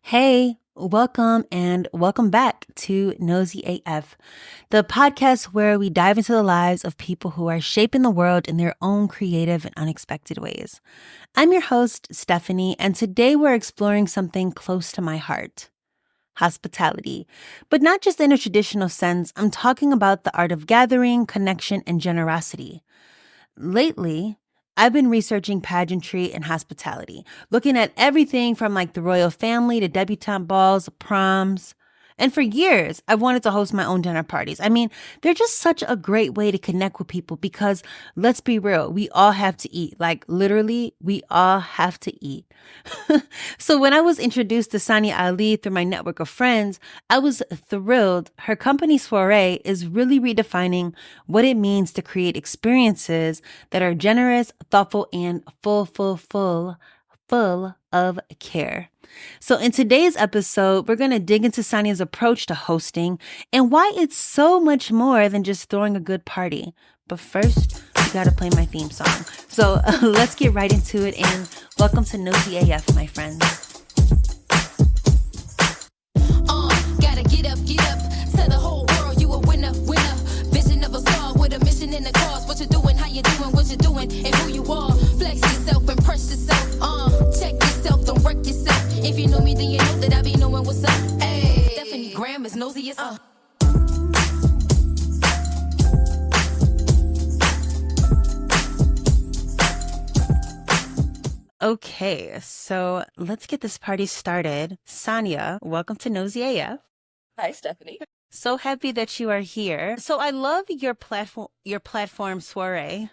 Hey, welcome back to noseyAF, the podcast where we dive into the lives of people who are shaping the world in their own creative and unexpected ways. I'm your host, Stephanie, and today we're exploring something close to my heart: hospitality. But not just in a traditional sense, I'm talking about the art of gathering, connection, and generosity. Lately, I've been researching pageantry and hospitality, looking at everything from like the royal family to debutante balls, proms. And for years, I've wanted to host my own dinner parties. I mean, they're just such a great way to connect with people because let's be real, we all have to eat. Like literally, we all have to eat. So when I was introduced to Saanya Ali through my network of friends, I was thrilled. Her company SOIRÉE is really redefining what it means to create experiences that are generous, thoughtful, and full of care. So in today's episode, we're going to dig into Sanya's approach to hosting and why it's so much more than just throwing a good party. But first, we got to play my theme song. So let's get right into it, and welcome to noseyAF, my friends. Gotta get up, tell the whole world you a winner. Vision of a star with a mission and a cause. What you doing, how you doing, what you doing, and who you are. Flex yourself, impress yourself. Check yourself, don't wreck yourself. If you know me, then you know that I be knowing what's up. Hey, Stephanie Graham is nosy as Okay, so let's get this party started. Sanya, welcome to noseyAF. Hi, Stephanie. So happy that you are here. So I love your platform, SOIRÉE.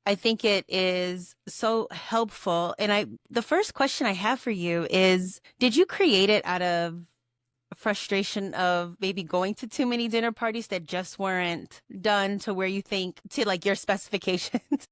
I think it is so helpful. And the first question I have for you is, did you create it out of frustration of maybe going to too many dinner parties that just weren't done to where you think to like your specifications?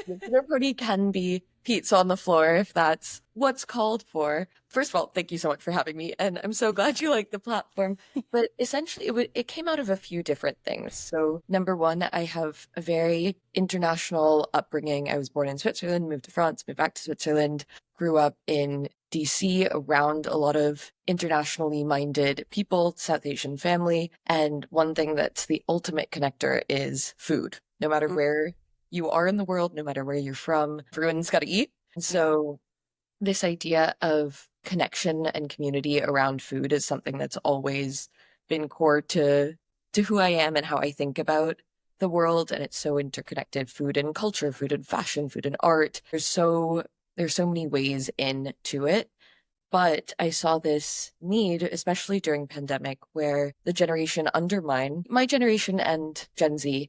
Dinner party can be pizza on the floor if that's what's called for. First of all, thank you so much for having me, and I'm so glad you like the platform. But essentially, it came out of a few different things. So number one, I have a very international upbringing. I was born in Switzerland, moved to France, moved back to Switzerland, grew up in DC around a lot of internationally minded people, South Asian family. And one thing that's the ultimate connector is food. No matter where you are in the world, no matter where you're from, everyone's got to eat. And so this idea of connection and community around food is something that's always been core to who I am and how I think about the world. And it's so interconnected: food and culture, food and fashion, food and art. There's so many ways into it. But I saw this need, especially during pandemic, where the generation under my generation and Gen Z,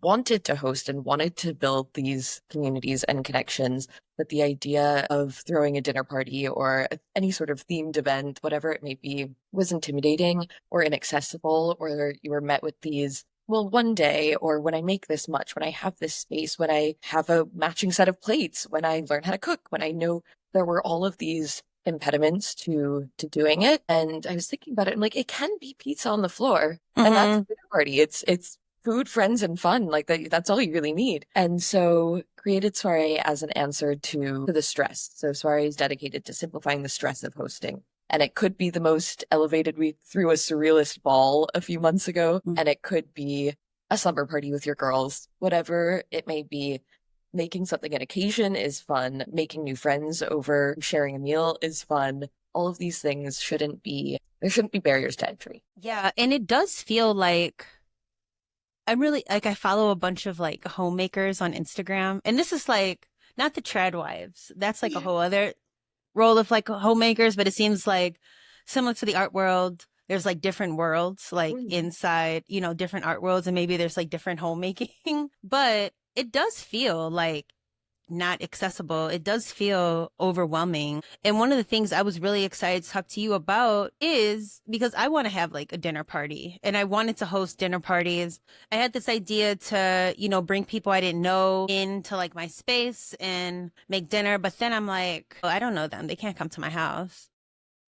wanted to host and wanted to build these communities and connections. But the idea of throwing a dinner party or any sort of themed event, whatever it may be, was intimidating or inaccessible, or you were met with these, well, one day, or when I make this much, when I have this space, when I have a matching set of plates, when I learn how to cook, when I know. There were all of these impediments to doing it. And I was thinking about it, and like, it can be pizza on the floor, and that's a dinner party. It's food, friends, and fun. Like that's all you really need. And so created SOIRÉE as an answer to the stress. So SOIRÉE is dedicated to simplifying the stress of hosting. And it could be the most elevated. We threw a surrealist ball a few months ago, and it could be a slumber party with your girls. Whatever it may be, making something an occasion is fun. Making new friends over sharing a meal is fun. All of these things there shouldn't be barriers to entry. Yeah, and it does feel like I'm really like, I follow a bunch of like homemakers on Instagram, and this is like not the trad wives. That's like a whole other role of like homemakers, but it seems like similar to the art world. There's like different worlds, like inside, different art worlds, and maybe there's like different homemaking, but it does feel like not accessible. It does feel overwhelming. And one of the things I was really excited to talk to you about is because I want to have like a dinner party, and I wanted to host dinner parties. I had this idea to, bring people I didn't know into like my space and make dinner. But then I'm like, oh, I don't know them. They can't come to my house.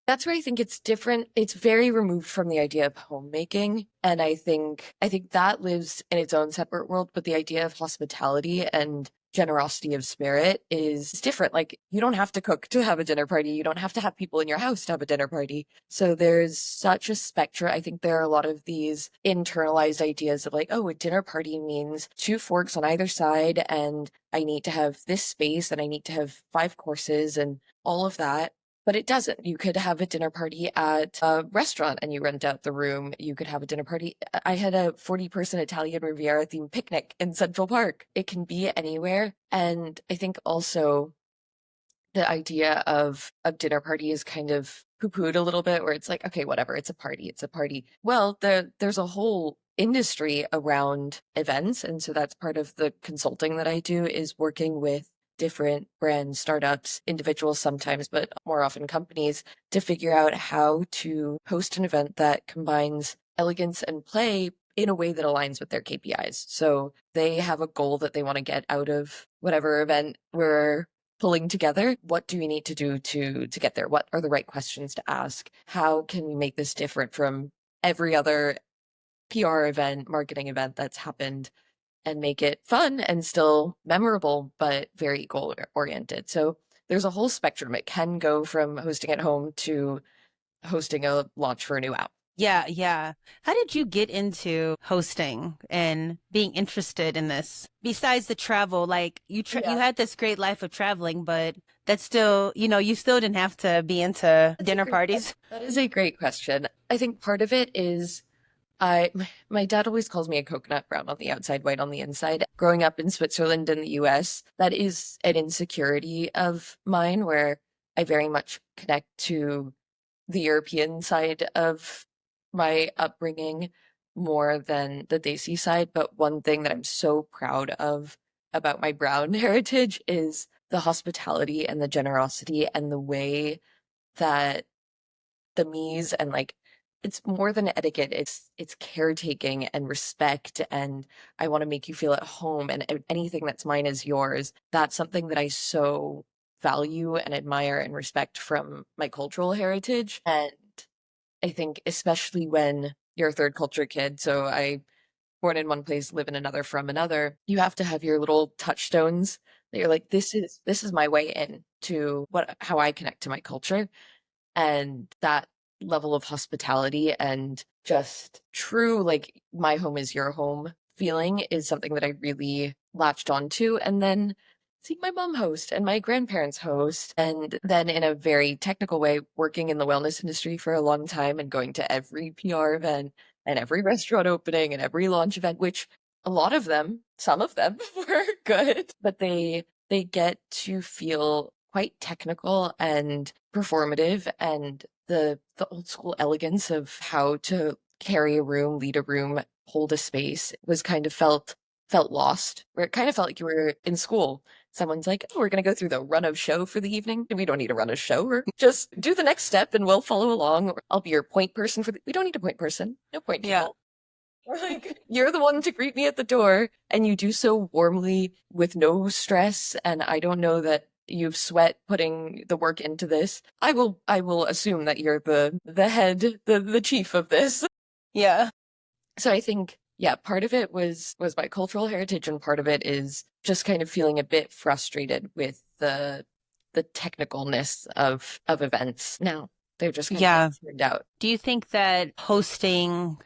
That's where I think it's different. It's very removed from the idea of homemaking. And I think that lives in its own separate world. But the idea of hospitality and generosity of spirit is different. Like, you don't have to cook to have a dinner party. You don't have to have people in your house to have a dinner party. So there's such a spectrum. I think there are a lot of these internalized ideas of like, oh, a dinner party means 2 forks on either side, and I need to have this space, and I need to have 5 courses and all of that. But it doesn't. You could have a dinner party at a restaurant and you rent out the room. You could have a dinner party. I had a 40-person Italian Riviera themed picnic in Central Park. It can be anywhere. And I think also the idea of a dinner party is kind of poo-pooed a little bit, where it's like, okay, whatever, it's a party, it's a party. Well, there's a whole industry around events. And so that's part of the consulting that I do, is working with different brands, startups, individuals sometimes, but more often companies, to figure out how to host an event that combines elegance and play in a way that aligns with their KPIs. So they have a goal that they want to get out of whatever event we're pulling together. What do we need to do to get there? What are the right questions to ask? How can we make this different from every other PR event, marketing event that's happened, and make it fun and still memorable, but very goal oriented? So there's a whole spectrum. It can go from hosting at home to hosting a launch for a new app. Yeah, yeah. How did you get into hosting and being interested in this? Besides the travel, like you had this great life of traveling, but that's still, you still didn't have to be into dinner parties. That is a great question. I think part of it is my dad always calls me a coconut, brown on the outside, white on the inside. Growing up in Switzerland and the US, that is an insecurity of mine, where I very much connect to the European side of my upbringing more than the Desi side. But one thing that I'm so proud of about my brown heritage is the hospitality and the generosity and the way that the mise, and like, it's more than etiquette, it's caretaking and respect, and I want to make you feel at home, and anything that's mine is yours. That's something that I so value and admire and respect from my cultural heritage. And I think especially when you're a third culture kid, so I born in one place, live in another from another, you have to have your little touchstones that you're like, this is my way in to how I connect to my culture. And that level of hospitality and just true, like, my home is your home feeling is something that I really latched onto. And then seeing my mom host and my grandparents host, and then in a very technical way, working in the wellness industry for a long time and going to every PR event and every restaurant opening and every launch event, which a lot of them, some of them were good, but they get to feel quite technical and performative, and the old school elegance of how to carry a room, lead a room, hold a space was kind of felt lost, where it kind of felt like you were in school. Someone's like, oh, we're going to go through the run of show for the evening. We don't need to run a show. Or just do the next step and we'll follow along. Or I'll be your point person we don't need a point person. No point people. Yeah. Or like, you're the one to greet me at the door, and you do so warmly with no stress. And I don't know that you've sweat putting the work into this. I will assume that you're the head, the chief of this. Yeah. So I think, yeah, part of it was my cultural heritage, and part of it is just kind of feeling a bit frustrated with the technicalness of events now. They're just kind of turned out. Do you think that hosting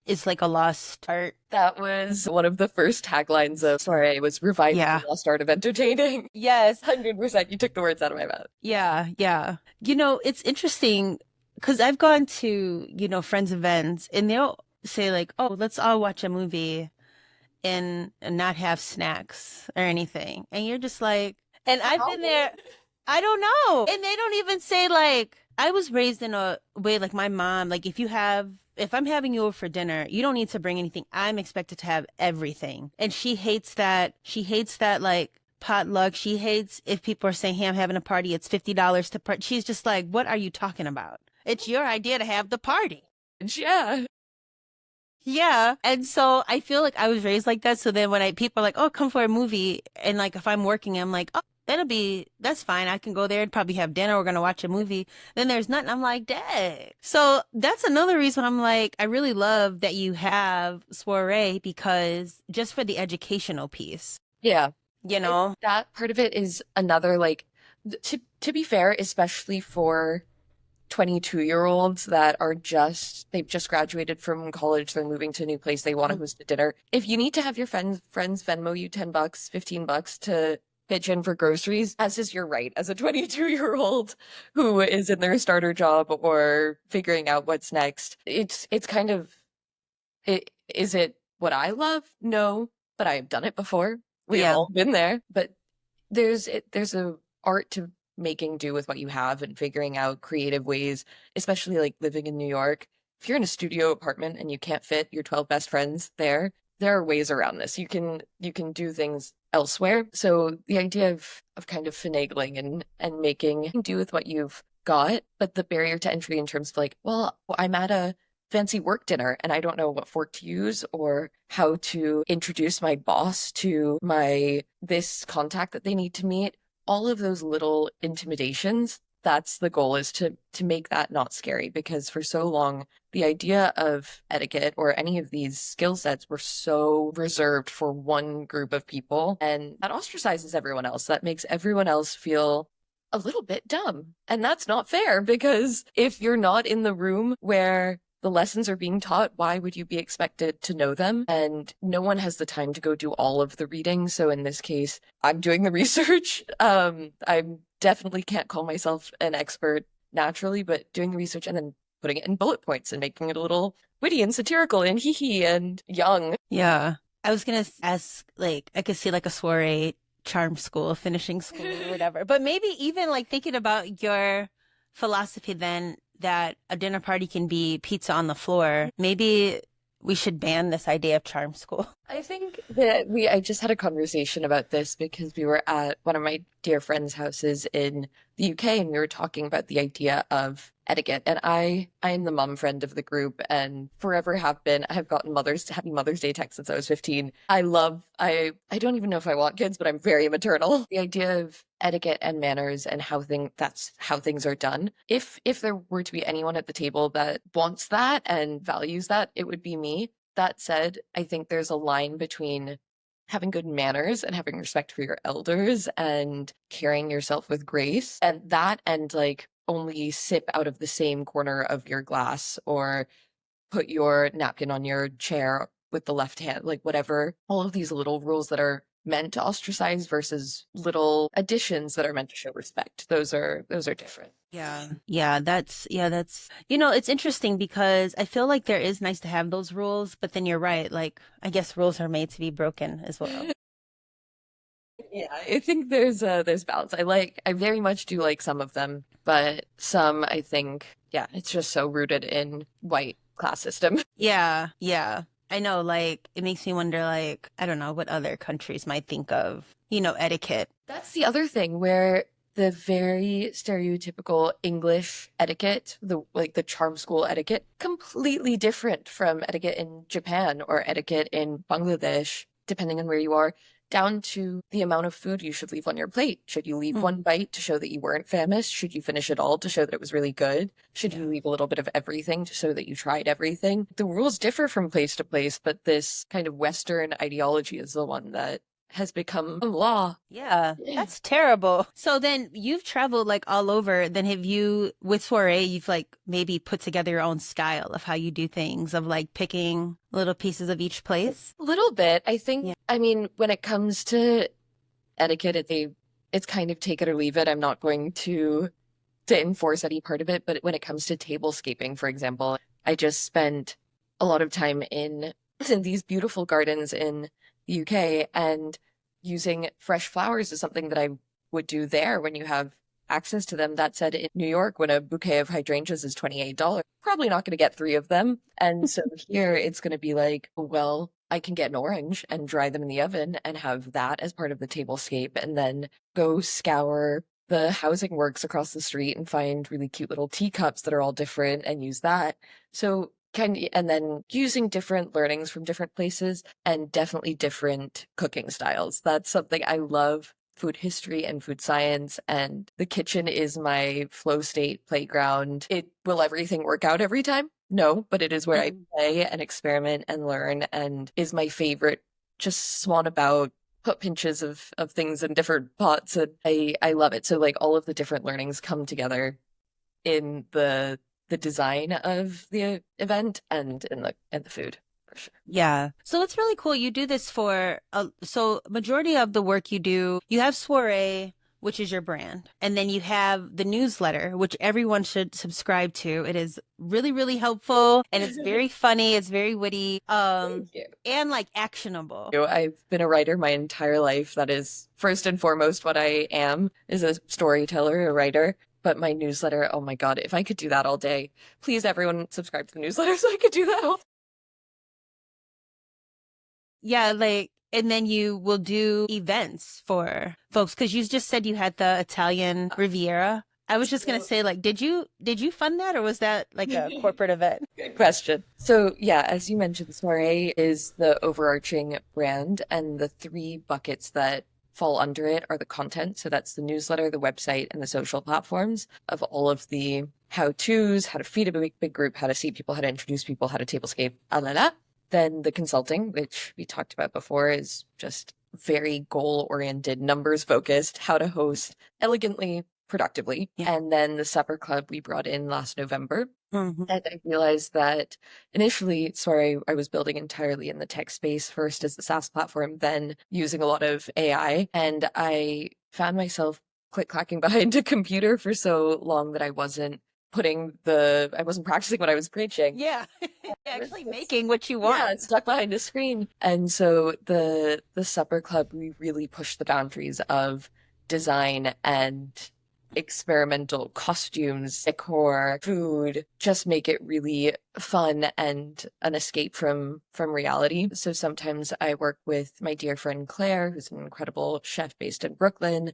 is like a lost art? That was one of the first taglines of SOIRÉE, was reviving the lost art of entertaining. Yes. 100%. You took the words out of my mouth. Yeah, yeah. It's interesting because I've gone to, friends' events, and they'll say like, oh, let's all watch a movie and not have snacks or anything. And you're just like, and I've been there, I don't know. And they don't even say like, I was raised in a way like my mom, like if I'm having you over for dinner, you don't need to bring anything. I'm expected to have everything. And she hates that. She hates that like potluck. She hates if people are saying, hey, I'm having a party, it's $50 to party. She's just like, what are you talking about? It's your idea to have the party. Yeah. Yeah. And so I feel like I was raised like that. So then when people are like, oh, come for a movie. And like, if I'm working, I'm like, oh, that's fine. I can go there and probably have dinner. We're going to watch a movie. Then there's nothing. I'm like, dang. So that's another reason I'm like, I really love that you have SOIRÉE, because just for the educational piece. Yeah. you know? That part of it is another, like, to be fair, especially for 22-year-olds that are they've just graduated from college, they're moving to a new place, they want to host a dinner. If you need to have your friends Venmo you $10, $15 to pitch in for groceries, as is your right as a 22-year-old who is in their starter job or figuring out what's next. It's kind of is it what I love? No, but I have done it before. We've Yeah. all been there. But there's a art to making do with what you have and figuring out creative ways, especially like living in New York. If you're in a studio apartment and you can't fit your 12 best friends there are ways around this. You can do things elsewhere. So the idea of kind of finagling and making do with what you've got, but the barrier to entry in terms of like, well, I'm at a fancy work dinner and I don't know what fork to use or how to introduce my boss to my this contact that they need to meet. All of those little intimidations, that's the goal, is to make that not scary, because for so long the idea of etiquette or any of these skill sets were so reserved for one group of people, and that ostracizes everyone else. That makes everyone else feel a little bit dumb. And that's not fair, because if you're not in the room where the lessons are being taught, why would you be expected to know them? And no one has the time to go do all of the reading. So in this case, I'm doing the research. I definitely can't call myself an expert naturally, but doing the research and then putting it in bullet points and making it a little witty and satirical and hee hee and young. Yeah. I was gonna ask, like, I could see like a soiree charm school, finishing school, or whatever. But maybe even like thinking about your philosophy then that a dinner party can be pizza on the floor. Maybe we should ban this idea of charm school. I think that I just had a conversation about this because we were at one of my dear friends' houses in the UK and we were talking about the idea of etiquette. And I am the mom friend of the group and forever have been. I have gotten happy Mother's Day texts since I was 15. I don't even know if I want kids, but I'm very maternal. The idea of etiquette and manners and that's how things are done. If there were to be anyone at the table that wants that and values that, it would be me. That said, I think there's a line between having good manners and having respect for your elders and carrying yourself with grace, and like only sip out of the same corner of your glass or put your napkin on your chair with the left hand, like whatever. All of these little rules that are meant to ostracize versus little additions that are meant to show respect. Those are different. That's it's interesting because I feel like there is nice to have those rules, but then you're right, like I guess rules are made to be broken as well. Yeah, I think there's balance. I very much do like some of them, but some I think, yeah, it's just so rooted in white class system. Yeah, yeah. I know, like it makes me wonder, like, I don't know what other countries might think of, etiquette. That's the other thing where the very stereotypical English etiquette, the charm school etiquette, completely different from etiquette in Japan or etiquette in Bangladesh, depending on where you are, down to the amount of food you should leave on your plate. Should you leave one bite to show that you weren't famished? Should you finish it all to show that it was really good? Should you leave a little bit of everything to show that you tried everything? The rules differ from place to place, but this kind of Western ideology is the one that has become law. Yeah, that's terrible. So then you've traveled like all over. Then with Soiree, you've like maybe put together your own style of how you do things, of like picking little pieces of each place? A little bit. I think, Yeah. I mean, when it comes to etiquette, it's kind of take it or leave it. I'm not going to enforce any part of it. But when it comes to tablescaping, for example, I just spent a lot of time in these beautiful gardens in the UK, and using fresh flowers is something that I would do there when you have access to them. That said, in New York, when a bouquet of hydrangeas is $28, probably not going to get 3 of them. And so here it's going to be like, well, I can get an orange and dry them in the oven and have that as part of the tablescape, and then go scour the housing works across the street and find really cute little teacups that are all different and use that. So and then using different learnings from different places and definitely different cooking styles. That's something I love. Food history and food science, and the kitchen is my flow state playground. Will everything work out every time? No, but it is where I play and experiment and learn, and is my favorite. Just swan about put pinches of things in different pots, and I love it. So like all of the different learnings come together in the design of the event and in the food for sure. Yeah. So it's really cool. You do this for, so majority of the work you do, you have SOIRÉE, which is your brand, and then you have the newsletter, which everyone should subscribe to. It is really, really helpful, and it's very funny. It's very witty, Thank you. and like actionable. I've been a writer my entire life. That is first and foremost what I am, is a storyteller, a writer. But my newsletter, oh my God, if I could do that all day, please everyone subscribe to the newsletter so I could do that all. Yeah, like, and then you will do events for folks because you just said you had the Italian Riviera. I was just gonna say, like, did you fund that or was that like a corporate event? Good question. So yeah, as you mentioned, SOIRÉE is the overarching brand, and the three buckets that fall under it are the content. So that's the newsletter, the website, and the social platforms of all of the how-tos, how to feed a big group, how to see people, how to introduce people, how to tablescape, la la. Then the consulting, which we talked about before, is just very goal-oriented, numbers-focused, how to host elegantly, productively. Yeah. And then the supper club we brought in last November. Mhm. And I realized that initially, sorry, I was building entirely in the tech space, first as the SaaS platform, then using a lot of AI. And I found myself click-clacking behind a computer for so long that I wasn't practicing what I was preaching. Yeah. Actually making what you Yeah, want. stuck behind a screen. And so the supper club, we really pushed the boundaries of design and experimental costumes, decor, food, just make it really fun and an escape from reality. So sometimes I work with my dear friend Claire, who's an incredible chef based in Brooklyn,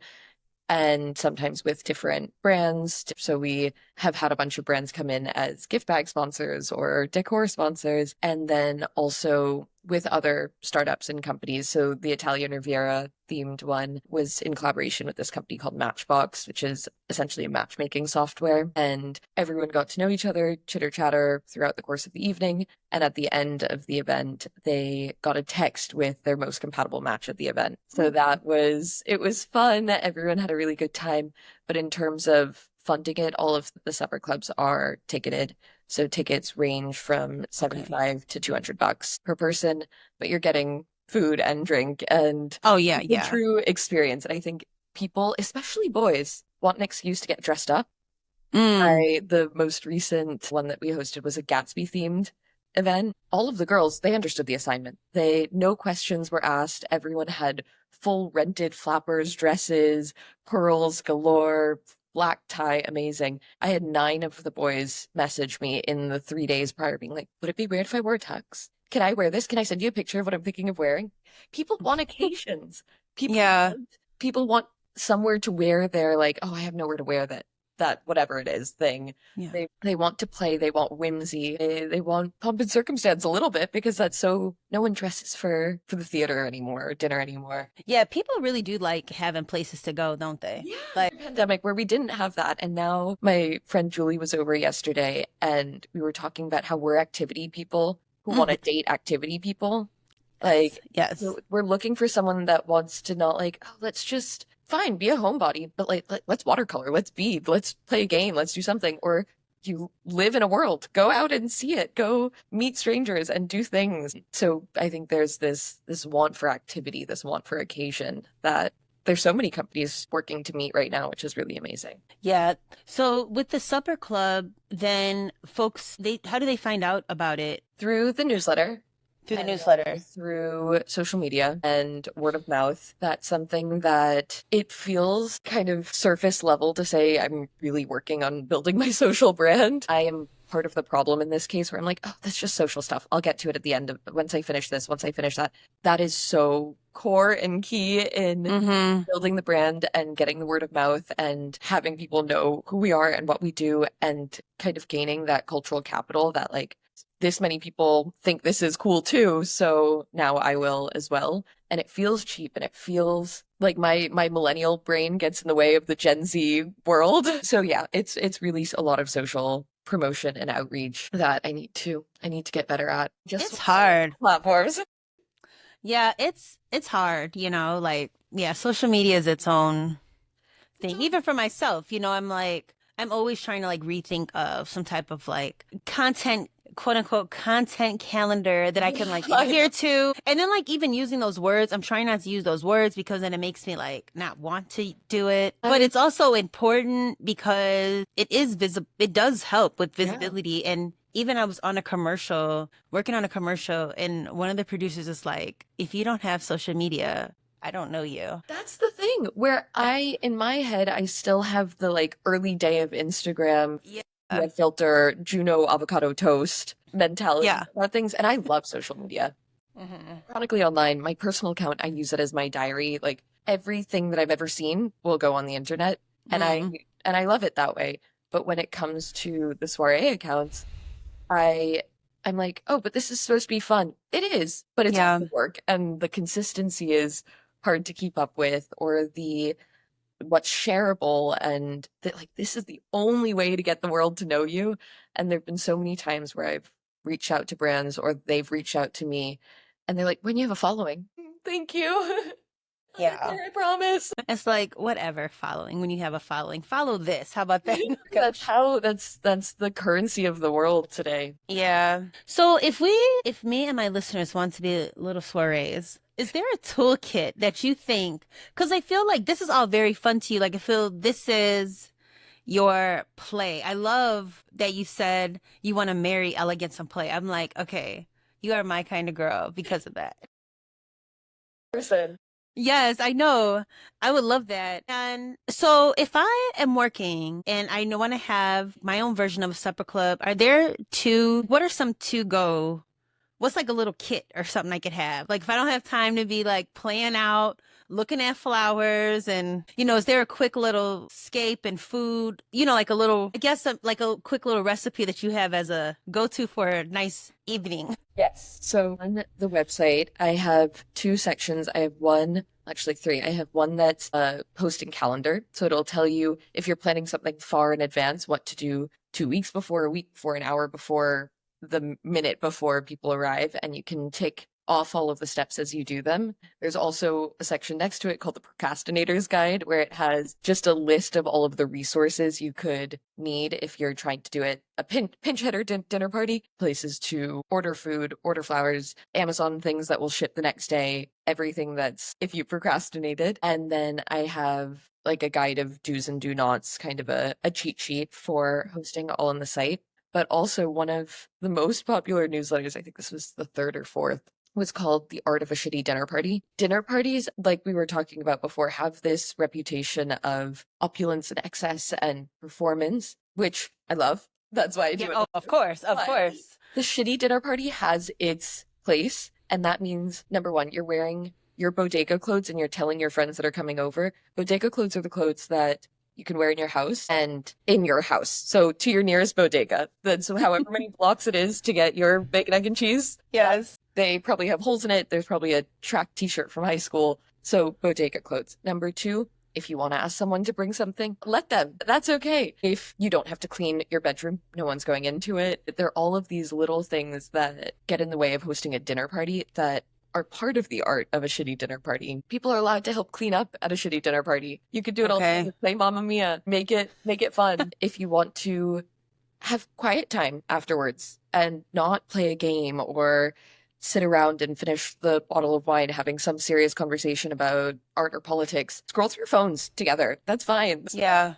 and sometimes with different brands. So we have had a bunch of brands come in as gift bag sponsors or decor sponsors, and then also with other startups and companies. So the Italian Riviera themed one was in collaboration with this company called Matchbox, which is essentially a matchmaking software. And everyone got to know each other, chitter chatter throughout the course of the evening. And at the end of the event, they got a text with their most compatible match at the event. So it was fun. Everyone had a really good time. But in terms of funding it, all of the supper clubs are ticketed. So tickets range from 75 to $200 per person, but you're getting food and drink and Oh yeah, the yeah. true experience. And I think people, especially boys, want an excuse to get dressed up. Mm. The most recent one that we hosted was a Gatsby themed event. All of the girls, they understood the assignment. No questions were asked. Everyone had full rented flappers, dresses, pearls galore, black tie, amazing. I had 9 of the boys message me in the 3 days prior being like, would it be weird if I wore a tux? Can I wear this? Can I send you a picture of what I'm thinking of wearing? People want occasions. Yeah. People want somewhere to wear their like, oh, I have nowhere to wear that whatever it is thing. Yeah. They want to play, they want whimsy, they want pomp and circumstance a little bit because that's so no one dresses for the theater anymore or dinner anymore. Yeah, people really do like having places to go, don't they? Yeah, Like, pandemic where we didn't have that. And now my friend Julie was over yesterday and we were talking about how we're activity people who want to date activity people. Like, yes. we're looking for someone that wants to not like, oh, let's just fine, be a homebody, but like, let's watercolor, let's bead, let's play a game, let's do something. Or you live in a world, go out and see it, go meet strangers and do things. So I think there's this want for activity, this want for occasion that there's so many companies working to meet right now, which is really amazing. Yeah. So with the supper club, then folks, how do they find out about it? Through the newsletter. Through the newsletter. Through social media and word of mouth. That's something that it feels kind of surface level to say I'm really working on building my social brand. I am part of the problem in this case where I'm like, oh, that's just social stuff. I'll get to it at the end of once I finish this, once I finish that. That is so core and key in building the brand and getting the word of mouth and having people know who we are and what we do and kind of gaining that cultural capital that like this many people think this is cool too, so now I will as well. And it feels cheap and it feels like my millennial brain gets in the way of the Gen Z world. So yeah, it's really a lot of social promotion and outreach that I need to get better at. It's hard. Platforms. Yeah, it's hard, you know, like yeah, social media is its own thing. Even for myself, you know, I'm always trying to like rethink of some type of like content, quote unquote content calendar that I can like adhere to. And then like even using those words, I'm trying not to use those words because then it makes me like not want to do it. But it's also important because it is visible. It does help with visibility. And even I was on a commercial, working on a commercial, and one of the producers is like, if you don't have social media, I don't know you. That's the thing where in my head, I still have the like early day of Instagram, Yeah. filter, Juno avocado toast mentality Yeah. about things. And I love social media. Chronically online, my personal account, I use it as my diary. Like everything that I've ever seen will go on the internet. And I love it that way. But when it comes to the soiree accounts, I I'm like, oh, but this is supposed to be fun. It is, but it's Yeah. also work, and the consistency is hard to keep up with, or the what's shareable, and that like this is the only way to get the world to know you. And there've been so many times where I've reached out to brands or they've reached out to me, and they're like, when you have a following, thank you. Yeah. I promise. It's like whatever following. When you have a following, follow this. How about that? That's the currency of the world today. Yeah. So if me and my listeners want to be little soirees, is there a toolkit that you think? Because I feel like this is all very fun to you. Like I feel this is your play. I love that you said you want to marry elegance and play. I'm like, okay, you are my kind of girl because of that. Person. Yes, I know. I would love that. And so if I am working and I want to have my own version of a supper club, what are some to go? What's like a little kit or something I could have? Like if I don't have time to be like playing out, looking at flowers and, you know, is there a quick little scape and food, you know, like a little, I guess like a quick little recipe that you have as a go-to for a nice evening? Yes. So on the website, I have two sections. I have one, actually three. I have one that's a posting calendar. So it'll tell you if you're planning something far in advance, what to do 2 weeks before, a week before, an hour before, the minute before people arrive, and you can tick off all of the steps as you do them. There's also a section next to it called the Procrastinator's Guide, where it has just a list of all of the resources you could need if you're trying to do it a pinch hitter dinner party, places to order food, order flowers, Amazon things that will ship the next day, everything that's if you procrastinated. And then I have like a guide of do's and do nots, kind of a cheat sheet for hosting all on the site. But also one of the most popular newsletters, I think this was the third or fourth, was called The Art of a Shitty Dinner Party. Dinner parties, like we were talking about before, have this reputation of opulence and excess and performance, which I love. That's why I do it. Oh, of course, of But course. the shitty dinner party has its place, and that means, number one, you're wearing your bodega clothes and you're telling your friends that are coming over. Bodega clothes are the clothes that you can wear in your house and in your house. So to your nearest bodega. So however many blocks it is to get your bacon, egg, and cheese. Yes. They probably have holes in it. There's probably a track t-shirt from high school. So bodega clothes. Number two, if you want to ask someone to bring something, let them. That's okay. If you don't have to clean your bedroom, no one's going into it. There are all of these little things that get in the way of hosting a dinner party that are part of the art of a shitty dinner party. People are allowed to help clean up at a shitty dinner party. You could do it all together. Play Mamma Mia. Make it fun. If you want to have quiet time afterwards and not play a game or sit around and finish the bottle of wine having some serious conversation about art or politics, scroll through your phones together. That's fine. Yeah.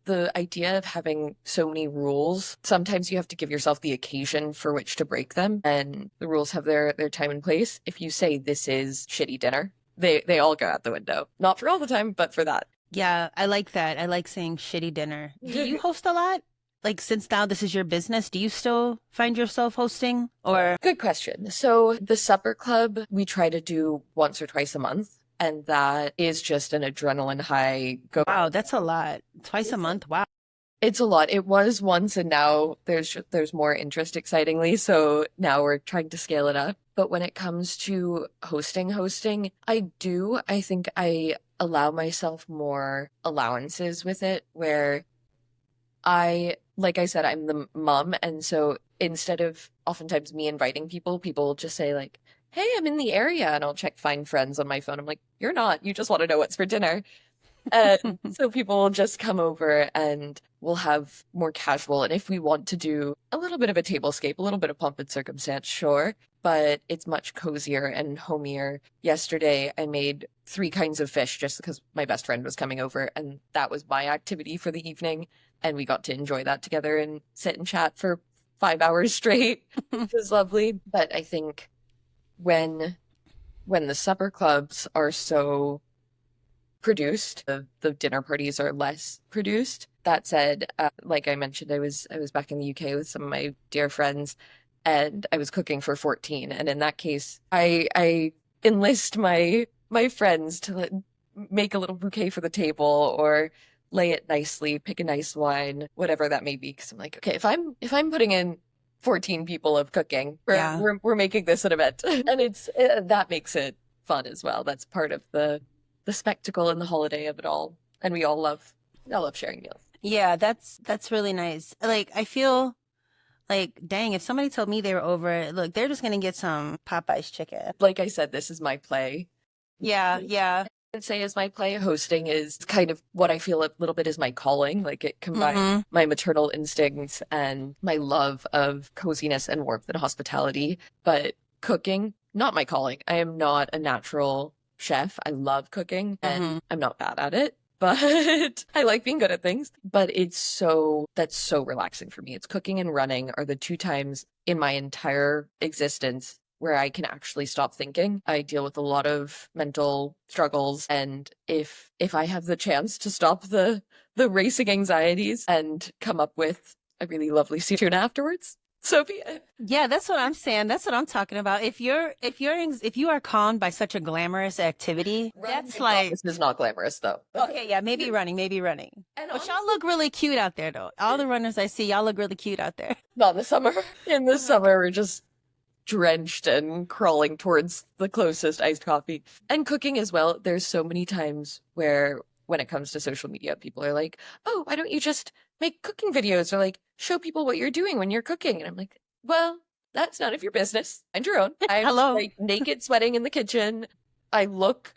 The idea of having so many rules, sometimes you have to give yourself the occasion for which to break them, and the rules have their time and place. If you say this is shitty dinner, they all go out the window. Not for all the time, but for that. Yeah, I like that. I like saying shitty dinner. Do you host a lot? Like since now this is your business, do you still find yourself hosting or? Good question. So the supper club, we try to do once or twice a month. And that is just an adrenaline high. Wow, that's a lot. Twice a month. Wow. It's a lot. It was once, and now there's more interest, excitingly. So now we're trying to scale it up. But when it comes to hosting, I think I allow myself more allowances with it, where like I said, I'm the mom. And so instead of oftentimes me inviting people, people just say like, hey, I'm in the area, and I'll check find friends on my phone. I'm like, you're not. You just want to know what's for dinner. And so people will just come over and we'll have more casual. And if we want to do a little bit of a tablescape, a little bit of pomp and circumstance, sure, but it's much cozier and homier. Yesterday, I made 3 kinds of fish just because my best friend was coming over, and that was my activity for the evening. And we got to enjoy that together and sit and chat for 5 hours straight, which was lovely. But I think when the supper clubs are so produced, the dinner parties are less produced. That said, like I mentioned, I was back in the UK with some of my dear friends, and I was cooking for 14. And in that case, I enlist my friends to make a little bouquet for the table or lay it nicely, pick a nice wine, whatever that may be. Because I'm like, okay, if I'm putting in 14 people of cooking, we're making this an event, and that makes it fun as well. That's part of the spectacle and the holiday of it all. And I love sharing meals. Yeah, that's really nice. Like, I feel like, dang, if somebody told me they were over, look, they're just gonna get some Popeye's chicken. Like I said, this is my play. Yeah. I would say is my play. Hosting is kind of what I feel a little bit is my calling. Like, it combines my maternal instincts and my love of coziness and warmth and hospitality. But cooking, not my calling. I am not a natural chef. I love cooking and I'm not bad at it, but I like being good at things. But that's so relaxing for me. It's cooking and running are the 2 times in my entire existence where I can actually stop thinking. I deal with a lot of mental struggles, and if I have the chance to stop the racing anxieties and come up with a really lovely sea tuna afterwards, so be it. Yeah, that's what I'm saying. That's what I'm talking about. If you are calmed by such a glamorous activity, that's like, this is not glamorous though. Okay, yeah, maybe running. But y'all look really cute out there though. All the runners I see, y'all look really cute out there. Not in the summer. In the summer, we're just drenched and crawling towards the closest iced coffee. And cooking as well. There's so many times where when it comes to social media, people are like, oh, why don't you just make cooking videos or like show people what you're doing when you're cooking? And I'm like, well, that's none of your business. Mind your own. I'm like naked sweating in the kitchen. I look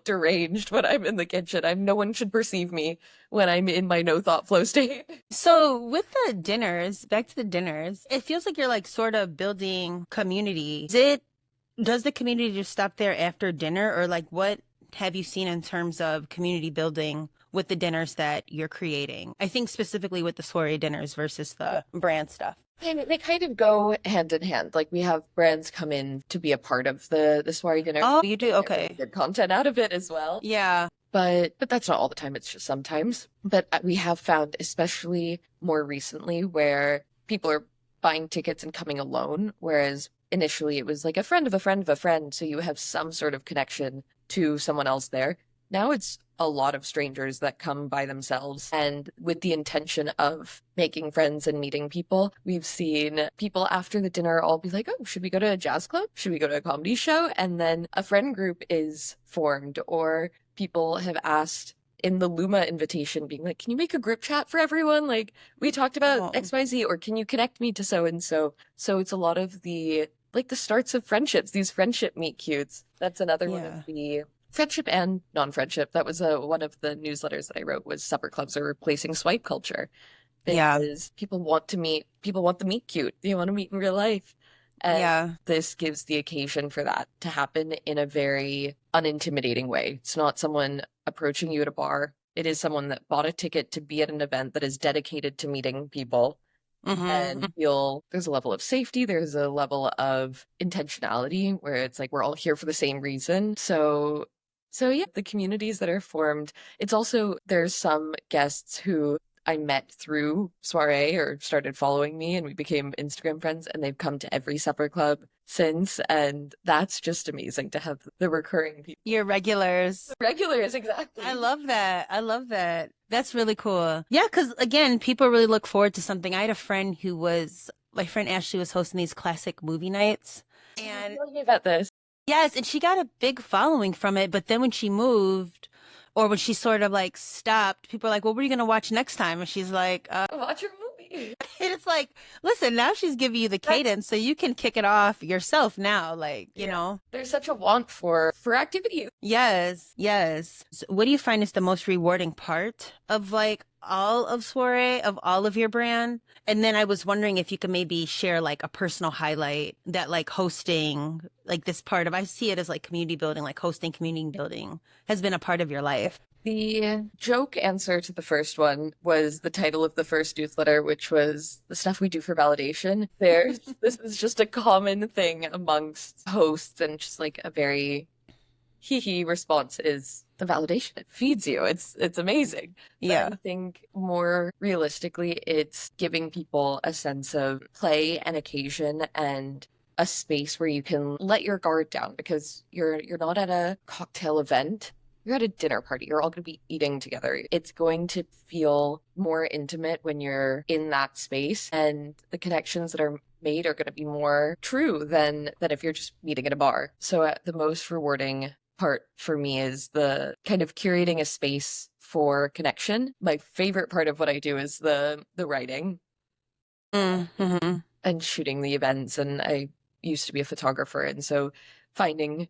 deranged when I'm in the kitchen. No one should perceive me when I'm in my no thought flow state. So with the dinners, back to the dinners, it feels like you're like sort of building community. Does the community just stop there after dinner, or like what have you seen in terms of community building with the dinners that you're creating? I think specifically with the soirée dinners versus the brand stuff. They kind of go hand in hand. Like, we have brands come in to be a part of the soirée dinner. Oh, you do? Okay. Good content out of it as well. Yeah. But that's not all the time. It's just sometimes. But we have found, especially more recently, where people are buying tickets and coming alone, whereas initially it was like a friend of a friend of a friend, so you have some sort of connection to someone else there. Now it's a lot of strangers that come by themselves, and with the intention of making friends and meeting people. We've seen people after the dinner all be like, oh, should we go to a jazz club? Should we go to a comedy show? And then a friend group is formed, or people have asked in the Luma invitation being like, can you make a group chat for everyone? Like, we talked about XYZ, or can you connect me to so-and-so? So it's a lot of the starts of friendships, these friendship meet cutes. That's another one of the friendship and non-friendship. That was one of the newsletters that I wrote, was supper clubs are replacing swipe culture. Because people want the meet cute. They want to meet in real life. And this gives the occasion for that to happen in a very unintimidating way. It's not someone approaching you at a bar. It is someone that bought a ticket to be at an event that is dedicated to meeting people. And there's a level of safety, there's a level of intentionality where it's like we're all here for the same reason. So yeah, the communities that are formed. It's also, there's some guests who I met through SOIRÉE or started following me, and we became Instagram friends, and they've come to every supper club since, and that's just amazing to have the recurring people. Your regulars. Regulars, exactly. I love that. That's really cool. Yeah, because again, people really look forward to something. I had a friend my friend Ashley was hosting these classic movie nights. And tell me about this. Yes, and she got a big following from it, but then when she moved, or when she sort of like stopped, people are like, well, what are you going to watch next time? And she's like, watch your movie. me. And it's like, listen, now she's giving you the cadence so you can kick it off yourself now, like, you know. There's such a want for activity. Yes, yes. So what do you find is the most rewarding part of like all of Soiree, of all of your brand? And then I was wondering if you could maybe share like a personal highlight that like hosting, like this part of, I see it as like community building, like hosting community building has been a part of your life. The joke answer to the first one was the title of the first newsletter, which was the stuff we do for validation. This is just a common thing amongst hosts, and just like a very hee response is the validation. It feeds you. It's amazing. Yeah. But I think more realistically, it's giving people a sense of play and occasion and a space where you can let your guard down, because you're not at a cocktail event. You're at a dinner party. You're all going to be eating together. It's going to feel more intimate when you're in that space, and the connections that are made are going to be more true than if you're just meeting at a bar. So the most rewarding part for me is the kind of curating a space for connection. My favorite part of what I do is the writing and shooting the events. And I used to be a photographer, and so finding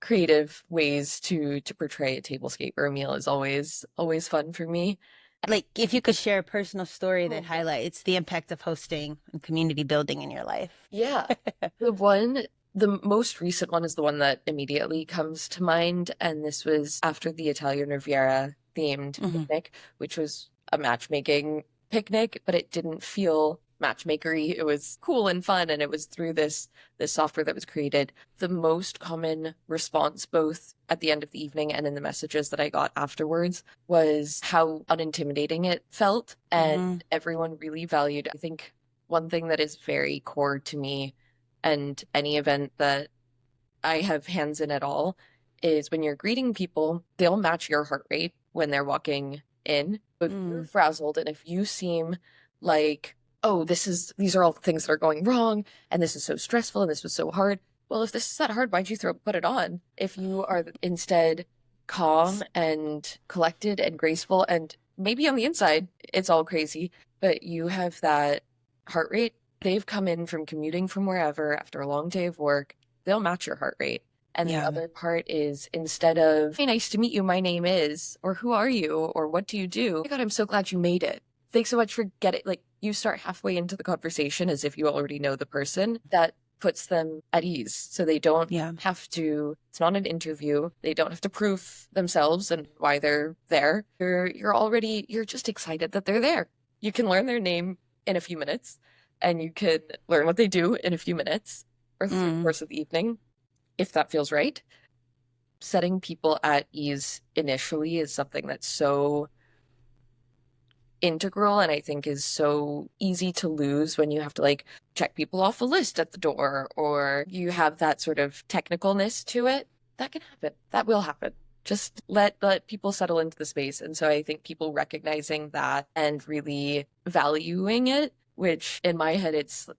creative ways to portray a tablescape or a meal is always fun for me. Like if you could share a personal story that highlights the impact of hosting and community building in your life. Yeah. The most recent one is the one that immediately comes to mind, and this was after the Italian Riviera themed picnic, which was a matchmaking picnic, but it didn't feel matchmakery. It was cool and fun, and it was through this software that was created. The most common response, both at the end of the evening and in the messages that I got afterwards, was how unintimidating it felt, and everyone really valued. I think one thing that is very core to me and any event that I have hands in at all is when you're greeting people, they'll match your heart rate when they're walking in. If you're frazzled and if you seem like, oh, these are all the things that are going wrong, and this is so stressful, and this was so hard. Well, if this is that hard, why'd you put it on? If you are instead calm and collected and graceful, and maybe on the inside it's all crazy, but you have that heart rate, they've come in from commuting from wherever after a long day of work, they'll match your heart rate. And the other part is, instead of, hey, nice to meet you, my name is, or who are you, or what do you do? Oh my God, I'm so glad you made it. Thanks so much for getting, like, you start halfway into the conversation as if you already know the person. That puts them at ease. So they don't have to, it's not an interview. They don't have to prove themselves and why they're there. You're just excited that they're there. You can learn their name in a few minutes, and you can learn what they do in a few minutes or through the course of the evening, if that feels right. Setting people at ease initially is something that's so integral, and I think is so easy to lose when you have to like check people off a list at the door, or you have that sort of technicalness to it. That can happen. That will happen. Just let people settle into the space. And so I think people recognizing that and really valuing it, which in my head it's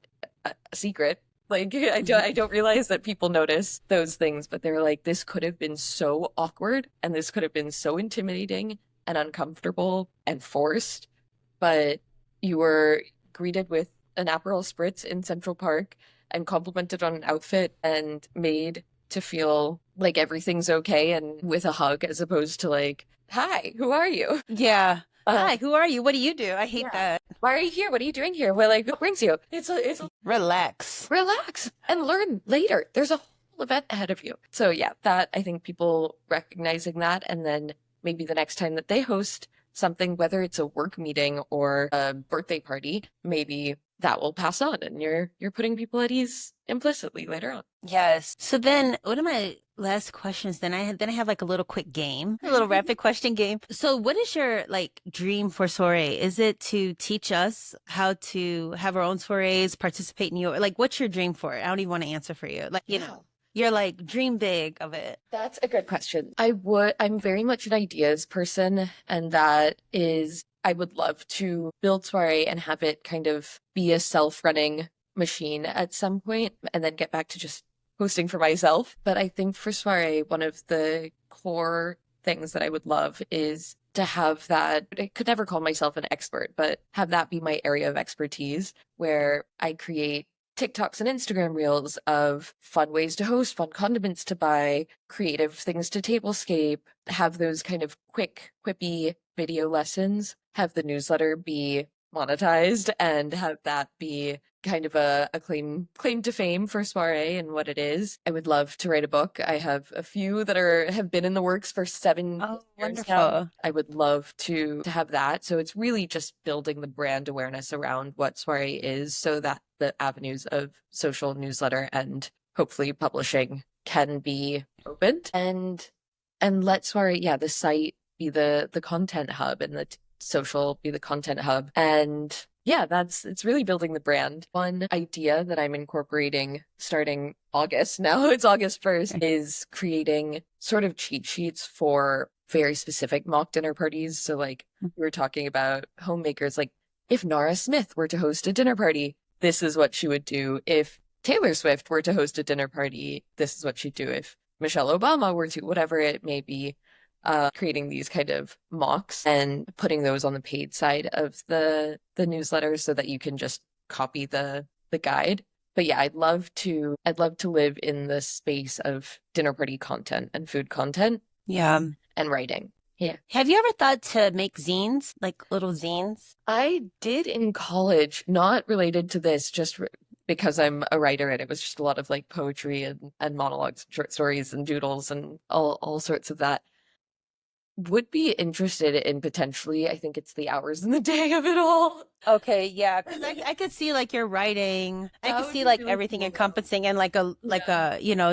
a secret. Like I don't realize that people notice those things, but they're like, this could have been so awkward, and this could have been so intimidating and uncomfortable and forced, but you were greeted with an Aperol Spritz in Central Park and complimented on an outfit and made to feel like everything's okay, and with a hug, as opposed to like, hi, who are you? Yeah. Hi, who are you? What do you do? I hate that. Why are you here? What are you doing here? Well, like, what brings you? It's Relax and learn later. There's a whole event ahead of you. So yeah, that, I think people recognizing that, and then maybe the next time that they host something, whether it's a work meeting or a birthday party, maybe that will pass on, and you're putting people at ease implicitly later on. Yes. So then one of my last questions, then I have like a little quick game, a little rapid question game. So what is your like dream for Soirée? Is it to teach us how to have our own soirees, participate in your, like, what's your dream for it? I don't even want to answer for you. Like, you know, you're like, dream big of it. That's a good question. I'm very much an ideas person, and that is, I would love to build Soirée and have it kind of be a self-running machine at some point, and then get back to just hosting for myself. But I think for Soirée, one of the core things that I would love is to have that. I could never call myself an expert, but have that be my area of expertise where I create TikToks and Instagram reels of fun ways to host, fun condiments to buy, creative things to tablescape, have those kind of quick, quippy video lessons, have the newsletter be monetized, and have that be kind of a claim to fame for SOIRÉE and what it is. I would love to write a book. I have a few that have been in the works for 7 Oh, years now. wonderful. I would love to have that. So it's really just building the brand awareness around what SOIRÉE is so that the avenues of social, newsletter, and hopefully publishing can be opened and let SOIRÉE, yeah, the site be the content hub and the social be the content hub. And yeah, it's really building the brand. One idea that I'm incorporating starting August, now it's August 1st, is creating sort of cheat sheets for very specific mock dinner parties. So like we were talking about homemakers, like if Nara Smith were to host a dinner party, this is what she would do. If Taylor Swift were to host a dinner party, this is what she'd do. If Michelle Obama were to, whatever it may be, creating these kind of mocks and putting those on the paid side of the newsletter so that you can just copy the guide. But yeah, I'd love to live in the space of dinner party content and food content. Yeah. And writing. Yeah. Have you ever thought to make zines, like little zines? I did in college, not related to this, just because I'm a writer and it was just a lot of like poetry and monologues, short stories and doodles and all sorts of that. Would be interested in potentially, I think it's the hours in the day of it all. Okay, yeah, because I could see like you're writing. I That could would see be like really everything cool. encompassing and like a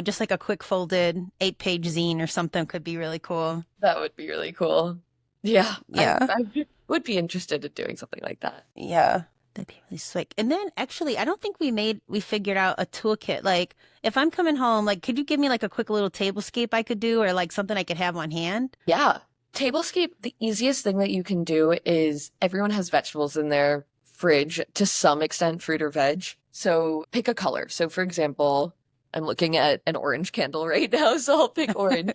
just like a quick folded 8-page zine or something could be really cool. That would be really cool. Yeah. Yeah. I would be interested in doing something like that. Yeah. That'd be really slick. And then actually, I don't think we figured out a toolkit. Like if I'm coming home, like could you give me like a quick little tablescape I could do or like something I could have on hand? Yeah. Tablescape, the easiest thing that you can do is everyone has vegetables in their fridge, to some extent, fruit or veg. So pick a color. So for example, I'm looking at an orange candle right now, so I'll pick orange.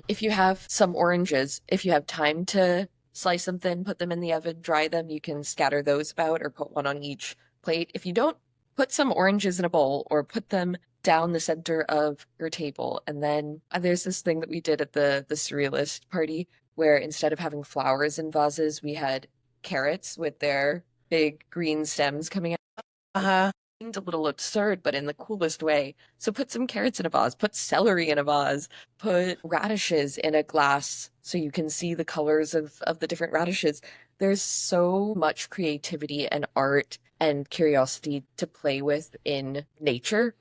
If you have some oranges, if you have time to slice them thin, put them in the oven, dry them, you can scatter those about or put one on each plate. If you don't, put some oranges in a bowl or put them down the center of your table. And then there's this thing that we did at the surrealist party where instead of having flowers in vases, we had carrots with their big green stems coming out. Uh-huh. It seemed a little absurd, but in the coolest way. So put some carrots in a vase, put celery in a vase, put radishes in a glass so you can see the colors of the different radishes. There's so much creativity and art and curiosity to play with in nature,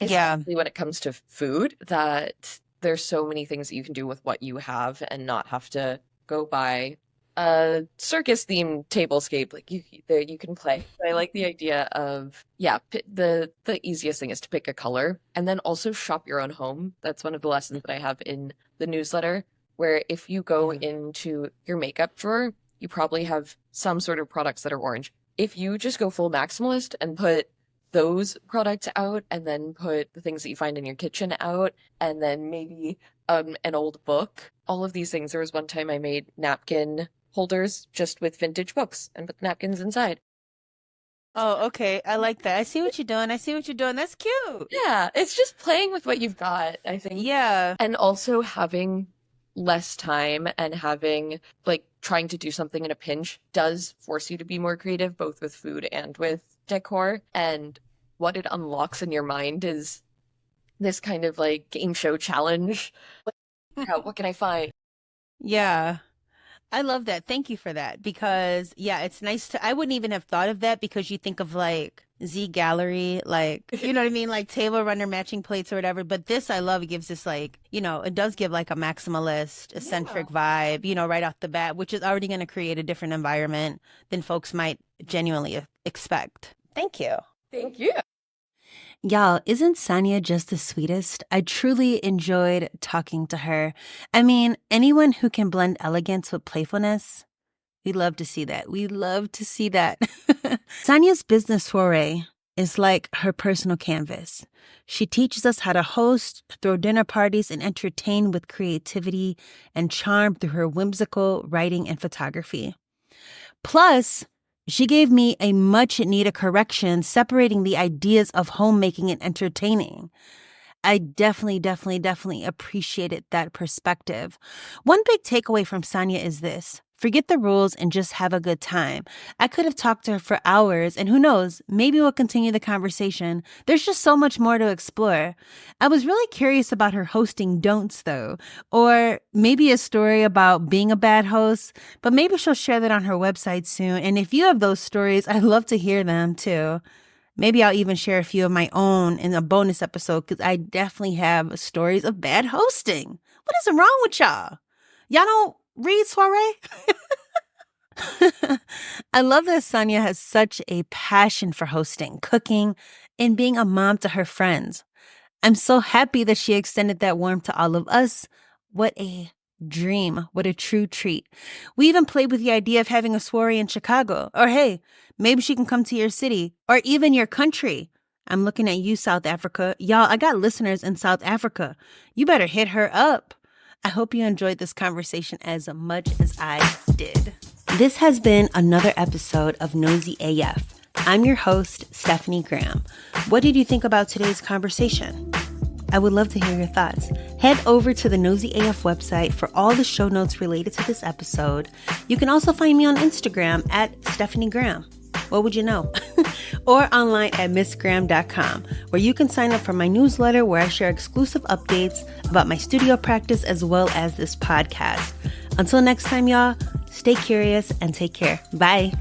especially when it comes to food, that there's so many things that you can do with what you have and not have to go buy a circus themed tablescape. Like you can play. I like the idea of, yeah, the easiest thing is to pick a color and then also shop your own home. That's one of the lessons that I have in the newsletter, where if you go into your makeup drawer, you probably have some sort of products that are orange. If you just go full maximalist and put those products out and then put the things that you find in your kitchen out and then maybe an old book, all of these things. There was one time I made napkin holders just with vintage books and put napkins inside. Oh, okay. I like that. I see what you're doing. That's cute. Yeah, it's just playing with what you've got, I think. Yeah. And also having less time and having like trying to do something in a pinch does force you to be more creative, both with food and with decor. And what it unlocks in your mind is this kind of like game show challenge. What can I find? Yeah. I love that. Thank you for that. Because yeah, it's nice I wouldn't even have thought of that because you think of like Z Gallery, like, you know what I mean? Like table runner matching plates or whatever. But this I love, it gives this like, it does give like a maximalist, eccentric vibe, right off the bat, which is already going to create a different environment than folks might genuinely expect. Thank you. Thank you. Y'all, isn't Saanya just the sweetest? I truly enjoyed talking to her. I mean, anyone who can blend elegance with playfulness, we love to see that. We love to see that. Sanya's business SOIRÉE is like her personal canvas. She teaches us how to host, throw dinner parties, and entertain with creativity and charm through her whimsical writing and photography. Plus, she gave me a much-needed correction separating the ideas of homemaking and entertaining. I definitely appreciated that perspective. One big takeaway from Saanya is this: forget the rules and just have a good time. I could have talked to her for hours, and who knows, maybe we'll continue the conversation. There's just so much more to explore. I was really curious about her hosting don'ts, though, or maybe a story about being a bad host, but maybe she'll share that on her website soon. And if you have those stories, I'd love to hear them, too. Maybe I'll even share a few of my own in a bonus episode because I definitely have stories of bad hosting. What is wrong with y'all? Y'all don't read SOIRÉE? I love that Saanya has such a passion for hosting, cooking, and being a mom to her friends. I'm so happy that she extended that warmth to all of us. What a dream. What a true treat. We even played with the idea of having a soiree in Chicago. Or hey, maybe she can come to your city or even your country. I'm looking at you, South Africa. Y'all, I got listeners in South Africa. You better hit her up. I hope you enjoyed this conversation as much as I did. This has been another episode of noseyAF. I'm your host, Stephanie Graham. What did you think about today's conversation? I would love to hear your thoughts. Head over to the noseyAF website for all the show notes related to this episode. You can also find me on Instagram at Stephanie Graham. What would you know? Or online at missgraham.com, where you can sign up for my newsletter where I share exclusive updates about my studio practice as well as this podcast. Until next time, y'all, stay curious and take care. Bye.